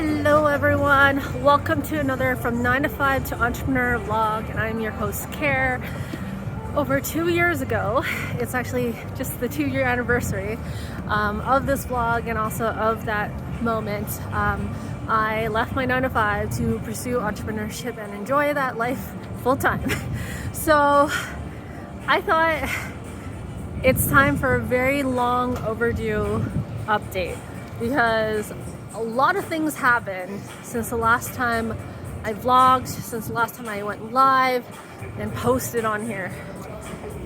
Hello everyone, welcome to another From 9 to 5 to Entrepreneur vlog, and I'm your host Kare. Over 2 years ago, it's actually just the 2-year anniversary of this vlog and also of that moment. I left my 9 to 5 to pursue entrepreneurship and enjoy that life full time. So I thought it's time for a very long overdue update because a lot of things happened since the last time I vlogged, since the last time I went live and posted on here.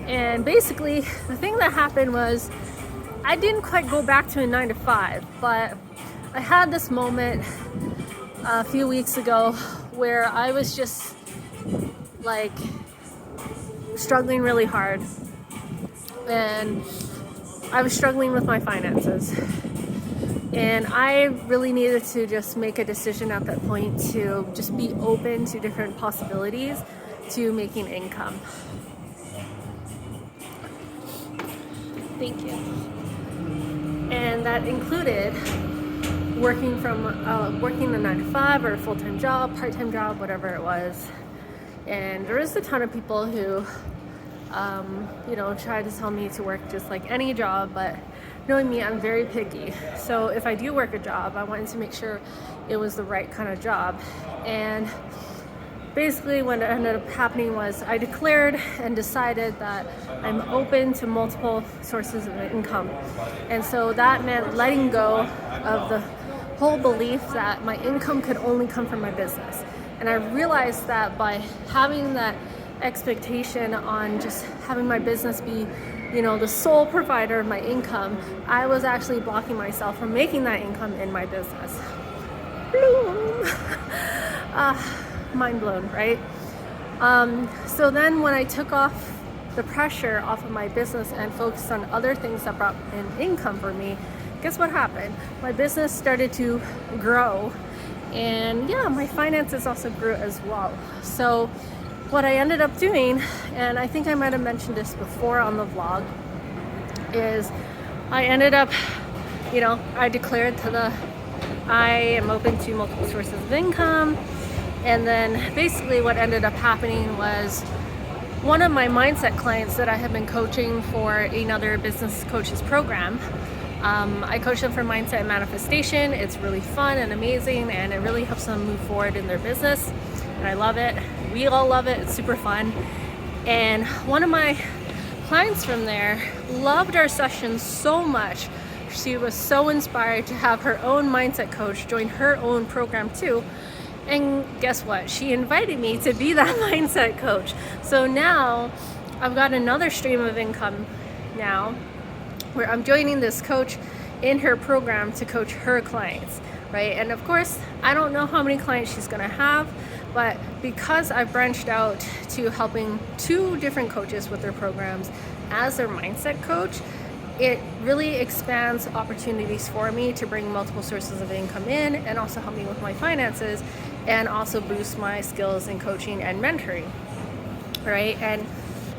And basically the thing that happened was I didn't quite go back to a 9 to 5, but I had this moment a few weeks ago where I was just like struggling really hard, and I was struggling with my finances. And I really needed to just make a decision at that point to just be open to different possibilities to making income. Thank you. And that included working a 9 to 5 or a full-time job, part-time job, whatever it was. And there is a ton of people who try to tell me to work just like any job, but knowing me, I'm very picky. So if I do work a job, I wanted to make sure it was the right kind of job. And basically what ended up happening was I declared and decided that I'm open to multiple sources of income. And so that meant letting go of the whole belief that my income could only come from my business. And I realized that by having that expectation on just having my business be the sole provider of my income, I was actually blocking myself from making that income in my business. Mind blown, right? So then when I took off the pressure off of my business and focused on other things that brought in income for me, guess what happened? My business started to grow, and my finances also grew as well. So what I ended up doing, and I think I might have mentioned this before on the vlog, is I ended up, I declared I am open to multiple sources of income. And then basically what ended up happening was one of my mindset clients that I have been coaching for another business coaches program. I coach them for mindset and manifestation. It's really fun and amazing, and it really helps them move forward in their business. And I love it. We all love it. It's super fun. And one of my clients from there loved our sessions so much. She was so inspired to have her own mindset coach join her own program too. And guess what? She invited me to be that mindset coach. So now I've got another stream of income now where I'm joining this coach in her program to coach her clients, right? And of course, I don't know how many clients she's gonna have, but because I've branched out to helping 2 different coaches with their programs as their mindset coach, it really expands opportunities for me to bring multiple sources of income in and also help me with my finances and also boost my skills in coaching and mentoring, right? And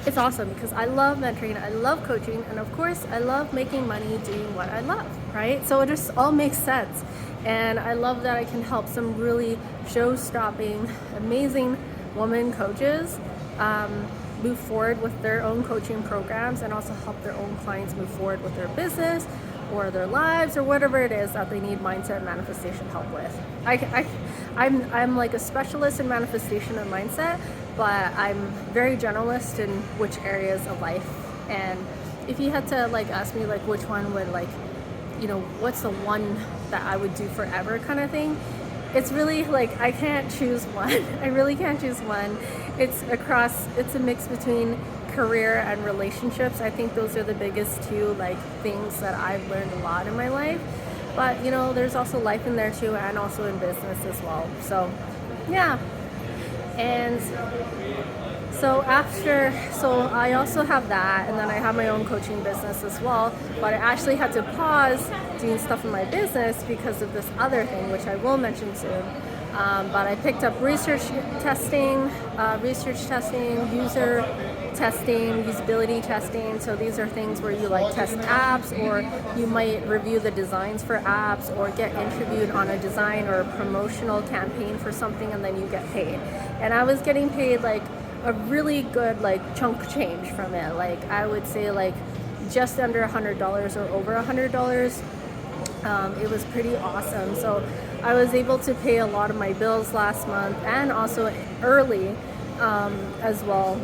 it's awesome because I love mentoring, I love coaching, and of course I love making money doing what I love, right? So it just all makes sense. And I love that I can help some really show-stopping, amazing women coaches move forward with their own coaching programs and also help their own clients move forward with their business or their lives or whatever it is that they need mindset and manifestation help with. I'm like a specialist in manifestation and mindset, but I'm very generalist in which areas of life. And if you had to ask me which one would what's the one that I would do forever kind of thing, it's really I can't choose one. I really can't choose one. It's a mix between career and relationships. I think those are the biggest 2 things that I've learned a lot in my life. But there's also life in there too, and also in business as well. So yeah. And so I also have that, and then I have my own coaching business as well, but I actually had to pause doing stuff in my business because of this other thing, which I will mention soon. But I picked up research testing, user testing, usability testing. So these are things where you like test apps, or you might review the designs for apps, or get interviewed on a design or a promotional campaign for something, and then you get paid. And I was getting paid like a really good like chunk change from it. Like I would say like just under $100 or over $100. It was pretty awesome. So I was able to pay a lot of my bills last month, and also early as well.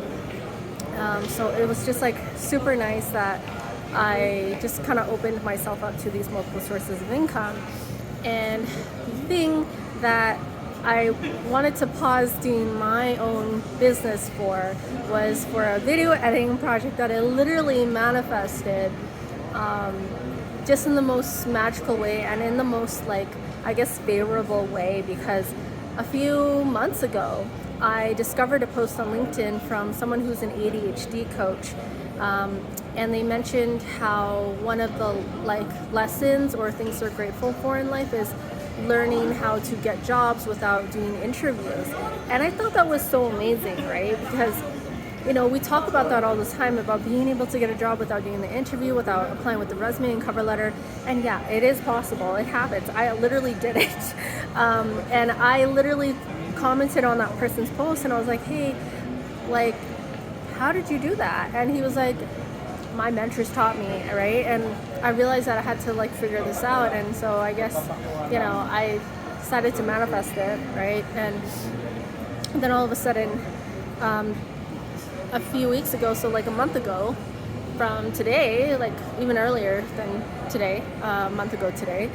So it was just like super nice that I just kind of opened myself up to these multiple sources of income. And the thing that I wanted to pause doing my own business for was for a video editing project that I literally manifested just in the most magical way, and in the most like, I guess, favorable way, because a few months ago I discovered a post on LinkedIn from someone who's an ADHD coach, and they mentioned how one of the like lessons or things they're grateful for in life is learning how to get jobs without doing interviews. And I thought that was so amazing, right? Because we talk about that all the time, about being able to get a job without doing the interview, without applying with the resume and cover letter. And yeah, it is possible. It happens. I literally did it. And I literally commented on that person's post, and I was like, hey, like, how did you do that? And he was like, my mentors taught me, right? And I realized that I had to like figure this out. And so I guess, I decided to manifest it, right? And then all of a sudden, a few weeks ago, so like a month ago from today, like even earlier than today, a month ago today,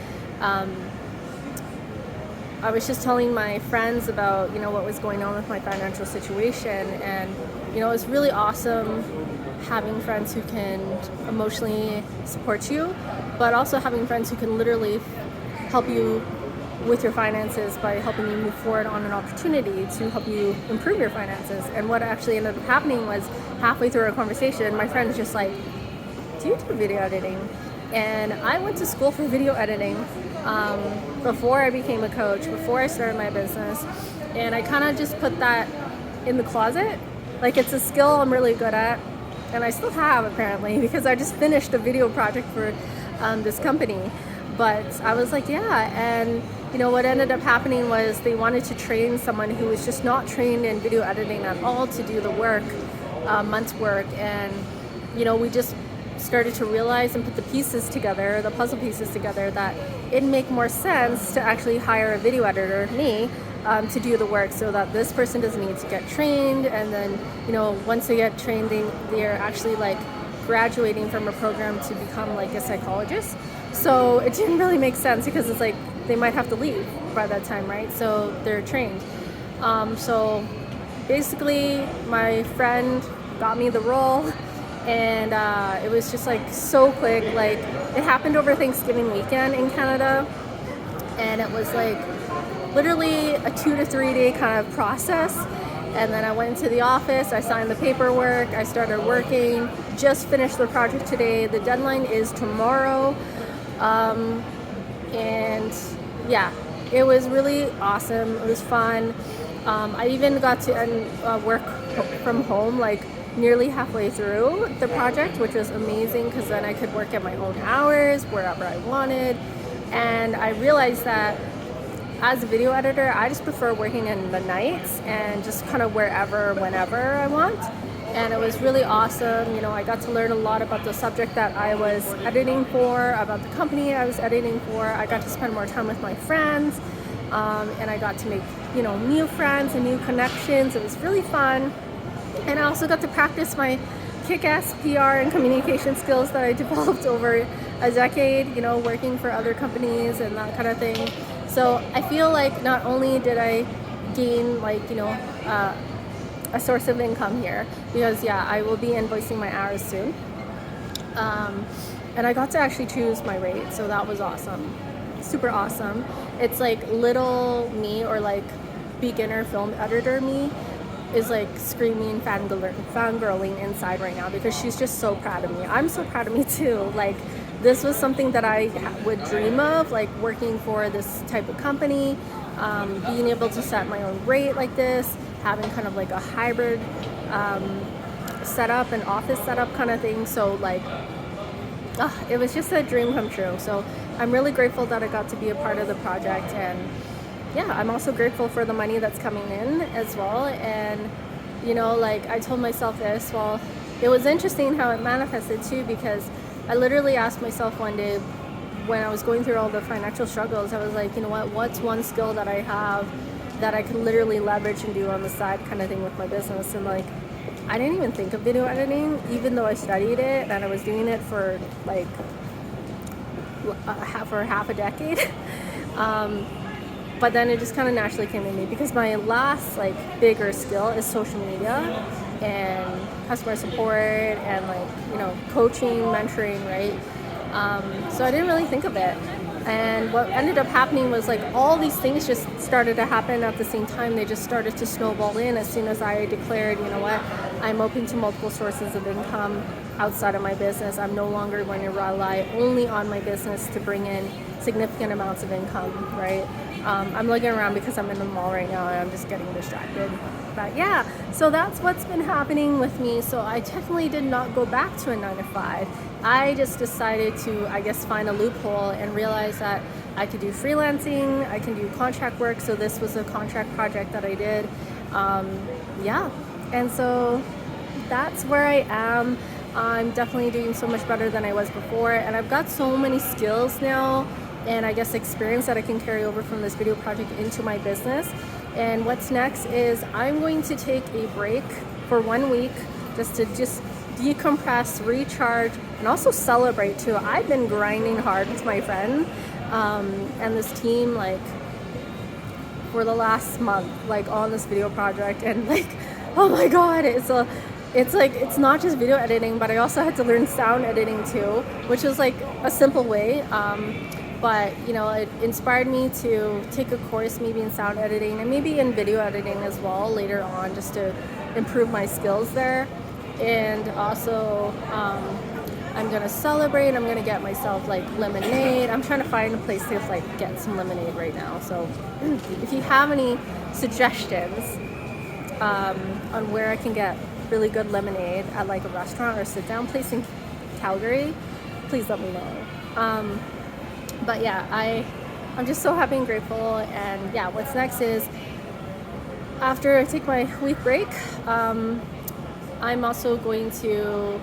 I was just telling my friends about, what was going on with my financial situation. And, it's really awesome having friends who can emotionally support you, but also having friends who can literally help you with your finances by helping you move forward on an opportunity to help you improve your finances. And what actually ended up happening was, halfway through our conversation, my friend was just like, do you do video editing? And I went to school for video editing before I became a coach, before I started my business. And I kind of just put that in the closet. Like, it's a skill I'm really good at, and I still have, apparently, because I just finished a video project for this company. But I was like, yeah. And what ended up happening was they wanted to train someone who was just not trained in video editing at all to do the work, month's work. And we just started to realize and put the pieces together, the puzzle pieces together, that it'd make more sense to actually hire a video editor, me, to do the work, so that this person doesn't need to get trained. And then once they get trained, they're actually like graduating from a program to become like a psychologist. So it didn't really make sense, because it's like they might have to leave by that time, right? So they're trained. So basically my friend got me the role, and it was just like so quick. Like, it happened over Thanksgiving weekend in Canada, and it was like literally a 2 to 3 day kind of process. And then I went into the office, I signed the paperwork, I started working, just finished the project today. The deadline is tomorrow. And yeah, it was really awesome. It was fun. I even got to work from home like nearly halfway through the project, which was amazing, because then I could work at my own hours, wherever I wanted. And I realized that as a video editor, I just prefer working in the nights and just kind of wherever, whenever I want. And it was really awesome. I got to learn a lot about the subject that I was editing for, about the company I was editing for. I got to spend more time with my friends, and I got to make, new friends and new connections. It was really fun. And I also got to practice my kick-ass PR and communication skills that I developed over a decade, working for other companies and that kind of thing. So I feel like not only did I gain a source of income here, because I will be invoicing my hours soon. And I got to actually choose my rate, so that was awesome. Super awesome. It's like little me, or like beginner film editor me, is like screaming fangirling inside right now, because she's just so proud of me. I'm so proud of me too. Like, this was something that I would dream of, like working for this type of company, being able to set my own rate like this, having kind of like a hybrid setup and office setup kind of thing. So like, it was just a dream come true. So I'm really grateful that I got to be a part of the project. And yeah, I'm also grateful for the money that's coming in as well. And like I told myself this, well, it was interesting how it manifested too, because I literally asked myself one day when I was going through all the financial struggles, I was like, what's one skill that I have that I can literally leverage and do on the side kind of thing with my business. And like, I didn't even think of video editing, even though I studied it and I was doing it for like half a decade. But then it just kind of naturally came to me, because my last like bigger skill is social media and customer support and like, coaching, mentoring, right? So I didn't really think of it. And what ended up happening was like all these things just started to happen at the same time. They just started to snowball in as soon as I declared, I'm open to multiple sources of income outside of my business. I'm no longer going to rely only on my business to bring in significant amounts of income, right? I'm looking around because I'm in the mall right now and I'm just getting distracted. But yeah, so that's what's been happening with me. So I technically did not go back to a 9-to-5. I just decided to, find a loophole and realize that I could do freelancing, I can do contract work. So this was a contract project that I did. And so that's where I am. I'm definitely doing so much better than I was before. And I've got so many skills now and experience that I can carry over from this video project into my business. And what's next is I'm going to take a break for 1 week just to decompress, recharge, and also celebrate too. I've been grinding hard with my friend and this team for the last month, on this video project. And oh my God, it's not just video editing, but I also had to learn sound editing too, which is a simple way. But it inspired me to take a course maybe in sound editing and maybe in video editing as well later on, just to improve my skills there. And also I'm gonna celebrate. I'm gonna get myself lemonade. I'm trying to find a place to get some lemonade right now. So if you have any suggestions on where I can get really good lemonade at a restaurant or sit down place in Calgary, please let me know. But yeah, I'm just so happy and grateful. And yeah, what's next is after I take my week break, I'm also going to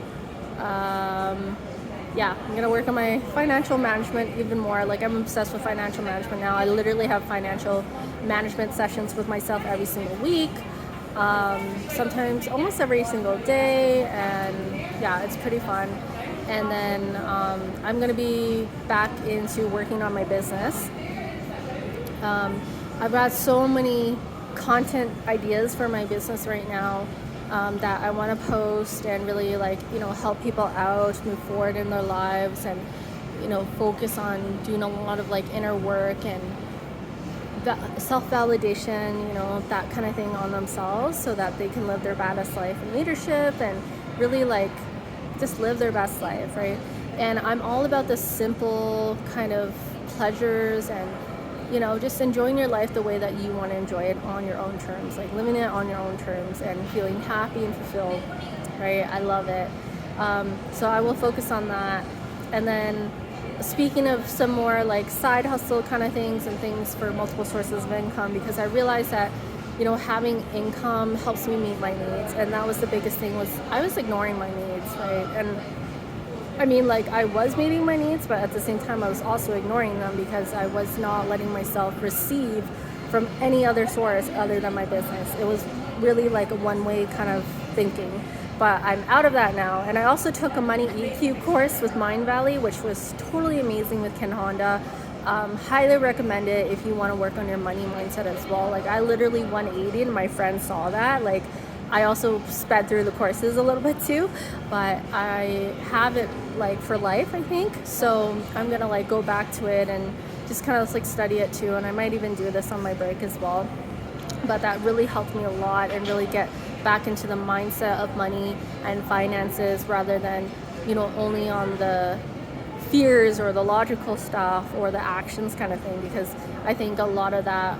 I'm gonna work on my financial management even more. I'm obsessed with financial management now. I literally have financial management sessions with myself every single week, sometimes almost every single day, and yeah, it's pretty fun. And then I'm gonna be back into working on my business. I've got so many content ideas for my business right now that I want to post and really help people out, move forward in their lives, and focus on doing a lot of inner work and self-validation, that kind of thing on themselves, so that they can live their baddest life in leadership and really just live their best life, right? And I'm all about the simple kind of pleasures and just enjoying your life the way that you want to enjoy it on your own terms, living it on your own terms and feeling happy and fulfilled, right? I love it. So I will focus on that. And then speaking of some more side hustle kind of things and things for multiple sources of income, because I realized that having income helps me meet my needs. And that was the biggest thing, was I was ignoring my needs, right? And I was meeting my needs, but at the same time I was also ignoring them because I was not letting myself receive from any other source other than my business. It was really a one-way kind of thinking. But I'm out of that now. And I also took a money EQ course with Mind Valley, which was totally amazing, with Ken Honda. Highly recommend it if you want to work on your money mindset as well. I literally 180 and my friend saw that. I also sped through the courses a little bit too, but I have it for life, I think. So I'm gonna go back to it and just kind of study it too. And I might even do this on my break as well. But that really helped me a lot and really get back into the mindset of money and finances, rather than only on the fears or the logical stuff or the actions kind of thing, because I think a lot of that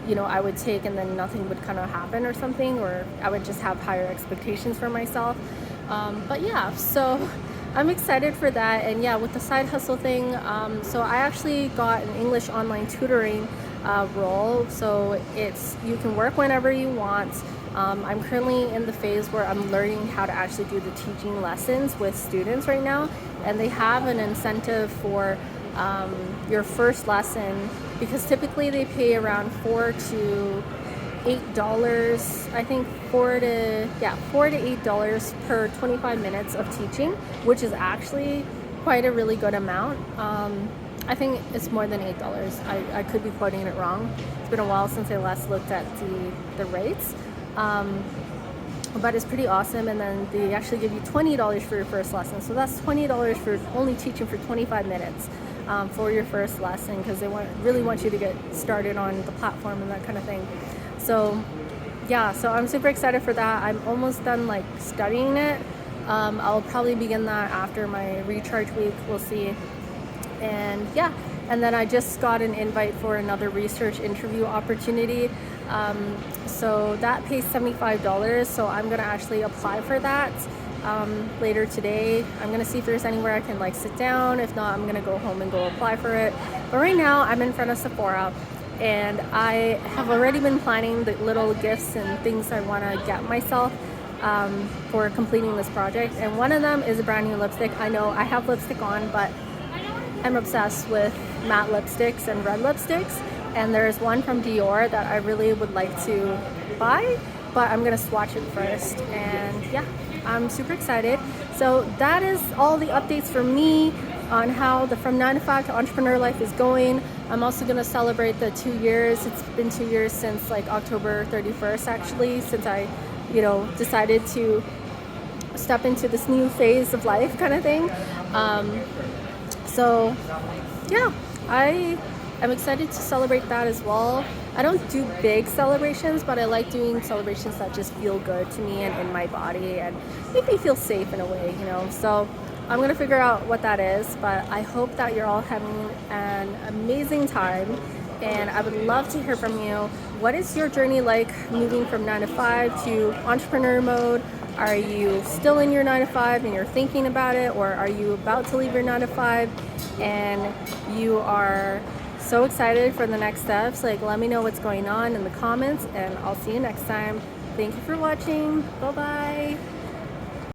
I would take and then nothing would kind of happen or something, or I would just have higher expectations for myself. But yeah, so I'm excited for that. And yeah, with the side hustle thing, so I actually got an English online tutoring role. So you can work whenever you want. I'm currently in the phase where I'm learning how to actually do the teaching lessons with students right now, and they have an incentive for your first lesson, because typically they pay around $4 to $8. I think $4 to $8 per 25 minutes of teaching, which is actually quite a really good amount. I think it's more than $8. I could be quoting it wrong. It's been a while since I last looked at the rates. But it's pretty awesome. And then they actually give you $20 for your first lesson. So that's $20 for only teaching for 25 minutes for your first lesson, because they really want you to get started on the platform and that kind of thing. So yeah, so I'm super excited for that. I'm almost done like studying it. I'll probably begin that after my recharge week. We'll see. And yeah, and then I just got an invite for another research interview opportunity. So that pays $75. So I'm gonna actually apply for that later today. I'm gonna see if there's anywhere I can like sit down. If not, I'm gonna go home and go apply for it. But right now I'm in front of Sephora, and I have already been planning the little gifts and things I want to get myself for completing this project. And one of them is a brand new lipstick. I know I have lipstick on, but I'm obsessed with matte lipsticks and red lipsticks, and there's one from Dior that I really would like to buy, but I'm gonna swatch it first. And yeah, I'm super excited. So that is all the updates for me on how the From 9 to 5 to Entrepreneur Life is going. I'm also gonna celebrate the 2 years. It's been 2 years since like October 31st, actually, since I decided to step into this new phase of life kind of thing. So yeah, I am excited to celebrate that as well. I don't do big celebrations, but I like doing celebrations that just feel good to me and in my body and make me feel safe in a way, So I'm gonna figure out what that is, but I hope that you're all having an amazing time, and I would love to hear from you. What is your journey like moving from 9 to 5 to entrepreneur mode? Are you still in your 9 to 5 and you're thinking about it, or are you about to leave your 9 to 5 and you are so excited for the next steps? Like, let me know what's going on in the comments, and I'll see you next time. Thank you for watching. Bye bye.